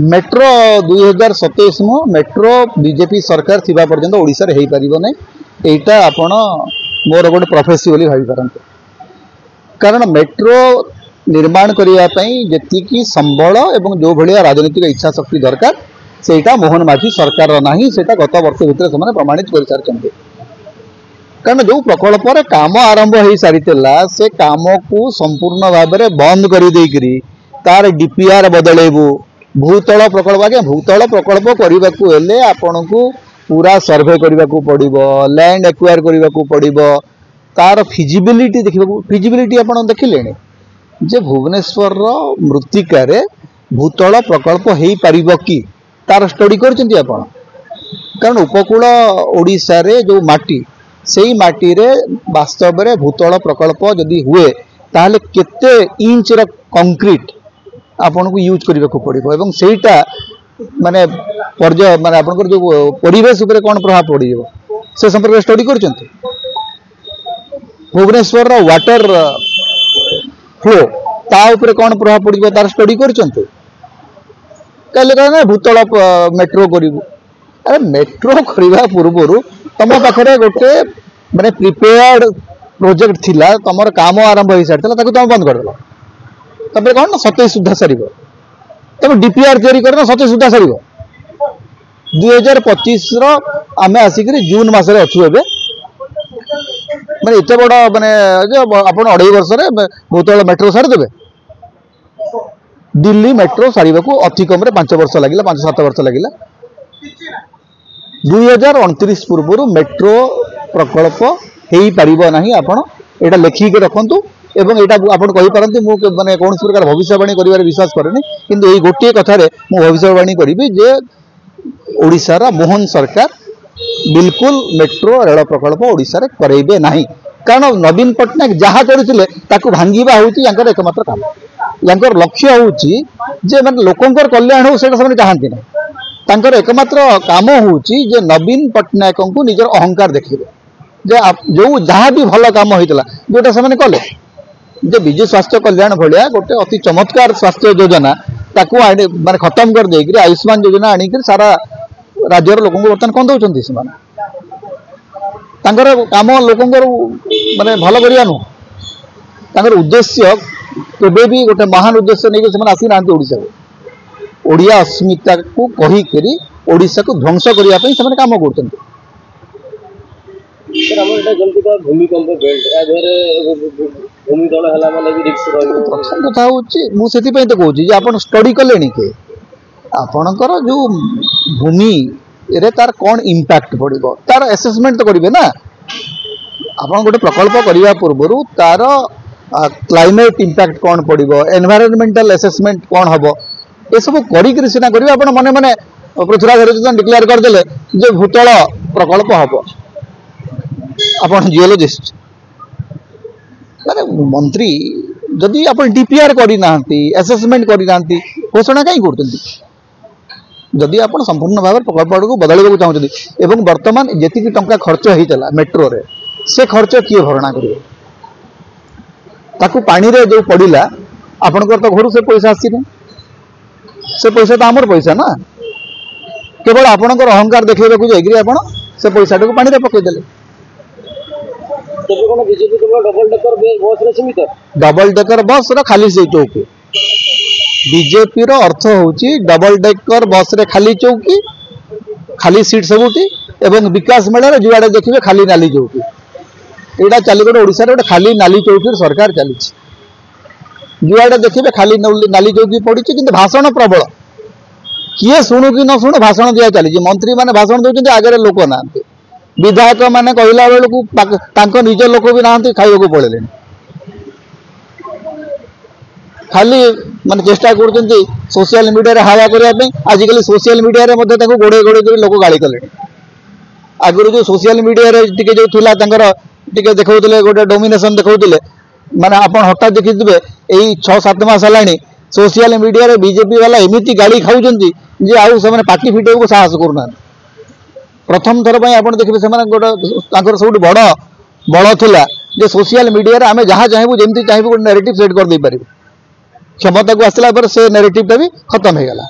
Metro 2027 मु metro BJP सरकार थिबा पर्यंत ओडिसा रे हेई परिबो नै एटा आपण मोर गोटे प्रोफेसी बोली भाबी पारंते। कारण मेट्रो निर्माण करिया पई जेतिकी संबल एवं जो भलिया राजनीतिक इच्छा शक्ति दरकार सेटा मोहन माझी सरकार रो नाही, सेटा गत वर्ष भितर से माने प्रमाणित कर सारचंते। कारण जो प्रकल्प रे काम आरंभ होई सारितला से काम को संपूर्ण भाव में बंद कर देकरी तार डीपीआर बदलेबू भूतल प्रकल्प। आगे भूतल प्रकल्प करने को हेले आपन को पूरा सर्वे करने को पड़िबो, लैंड एक्वायर करने को पड़िबो, तार फिजिबिलिटी देखिबो। फिजिबिलिटी आपन देखिलेनी जे भुवनेश्वर रो मृत्तिका रे भूतल प्रकल्प हेई परिबो कि तार स्टडी करचंती आपन। कारण उपकूल ओडिसा रे जो माटी सेई माटी रे वास्तव रे भूतल प्रकल्प जदि हुए ताहले केते इंच रो कंक्रीट आपन को यूज करने को पड़िबो एवं सेटा माने पर्याय माने आपन जो परिवेश ऊपर कोन प्रभाव पड़िबो से संपर्क स्टडी करचंती। भुवनेश्वर रो वाटर फ्लो ता ऊपर कोन प्रभाव पड़िबो तार स्टडी करचंती। कहले कहना भूतल मेट्रो करिबो। अरे मेट्रो करबा पूर्वरु तम पाखरे गोटे माने प्रिपेयर्ड प्रोजेक्ट थिला, तमर काम आरंभ होई सारतला ताकू तम बंद कर देला। तबे कोन 27 सुद्धा सरीबो तम डीपीआर तयारी करना 27 सुद्धा सरीबो। 2025 रो आमे आसिकरी जून मास रे अछु एबे माने एते बड़ माने जे आपण 2.5 वर्ष रे भूतल मेट्रो सार देबे। दिल्ली मेट्रो सारीबा को अति कम रे 5 वर्ष लागिला, 5-7 वर्ष लागिला। 2029 पूर्व मेट्रो प्रकल्प हेई परिबो नाही। आपण एटा लेखिक रखंतु एवं एटा आपण कहि पारंती मु माने कोन प्रकार भविष्यवाणी करिवार विश्वास करेनी, किंतु एई गोटे कथा रे मु भविष्यवाणी करिबी जे ओडिसा रा मोहन सरकार बिल्कुल मेट्रो रेल प्रकल्प ओडिसा रे करेइबे नाही। कारण नवीन पटनायक जहा करथिले ताकू भांगीबा होउची यांकर एकमात्र काम। यांकर लक्ष्य होउची जे माने लोकंकर कल्याण हो सेटा समान चाहंती नै। तांकर एकमात्र काम होउची जे नवीन पटनायक को निजर अहंकार देखिबे जे जो जहा भी भल काम होइतला जोटा समान कले जे विजय स्वास्थ्य कल्याण भलिया गोटे अति चमत्कार स्वास्थ्य योजना ताकू माने खत्म कर देकरी आयुष्मान योजना आनी कर सारा राज्यर लोक बर्तन कौन दौरान से काम लोक माने भल करिया नु तांकर उद्देश्य केबे भी गोटे महान उद्देश्य नहीं से आसी ना ओडिसा को ओडिया अस्मिता को कही करी ओडिसा को ध्वंस करिया पई से काम करछन। सर हम एटा जल्दी का भूमिकंप बेल्ट या धरे भूमि दल हला माने भी रिस्क रहयो। प्रथम कथा होची मु सेति पई तो कहूची जे आपण स्टडी करलेनी के आपणकर जो भूमि रे तार कौन इम्पैक्ट पड़िबो तार असेसमेंट तो करिवे ना। आपण गोटे प्रकल्प करिया पूर्वरु तार क्लाइमेट इम्पैक्ट कौन पड़िबो, एनवायरमेंटल असेसमेंट कौन हबो ए सब करी करी सिना करिवे। आपण मने मने पृथ्वीराज हरिचंदन डिक्लेयर कर देले जे भूतल प्रकल्प हबो। आपण जियोलॉजिस्ट माने मंत्री जदि आपण डीपीआर करी नांती असेसमेंट करी नांती घोषणा काई करतंती। जदि आपण संपूर्ण भाव प्रकल्प को बदलैबा चाहूछथि एवं वर्तमान जेतिकी टंका खर्च होइतला मेट्रो रे से खर्च किए भरणा करिवे ताकू पानी रे जो पड़िला आपनकर तो घर से पैसा आसी नै से पैसा तो आमर पैसा ना। केवल आपनकर अहंकार देखैबा को जाइग्री आपण से पैसा को पानी रे पकई देले। तबे कोन बीजेपी को डबल डेकर बस रे सीमित डबल डेकर बस रो खाली से चौकी बीजेपी रो अर्थ होची डबल डेकर बस रे खाली चौकी खाली सीट सबुटी एवं विकास मेला रे जुआडे देखिबे खाली नाली चौकी। एटा चालीगढ़ ओडिसा रे खाली नाली चौकी सरकार चली जुआडे देखिबे खाली नाली चौकी पड़ी किंतु भाषण प्रबल किए शुणु कि न शुणु भाषण दिया चली। मंत्री माने भाषण दउछन्ते आगे लोक ना विधायक माने कहला बेलू तांको निज लोक भी ना खाइबा को पड़े खाली माने चेष्टा करछन्ते सोशल मीडिया रे हावा करिया पे। आजिकली सोशल मीडिया रे मध्ये ताको गोड़े गोड़े कर लोक गाली कले। आगुरु जो सोशल मीडिया रे टिके जो थिला तांकर टिके देखौतले गोटे डोमिनेशन देखौतले माने आपण हठात देखिथिबे एई 6-7 मास हलाणी सोशल मीडिया रे बीजेपी वाला एमिति गाली खाउछन्ती जे आउ से माने पार्टी फिटे को साहस करूना। प्रथम थर पई आपण देखिबे से माने गोटे तांकर सब बड़ बड़ थिला जे सोशल मीडिया रे आमे जहा चाहेबु जेमति चाहेबु गोटे नैरेटिव सेट कर दे पारिबे। क्षमता को आसला पर से नैरेटिव भी खत्म हो गला।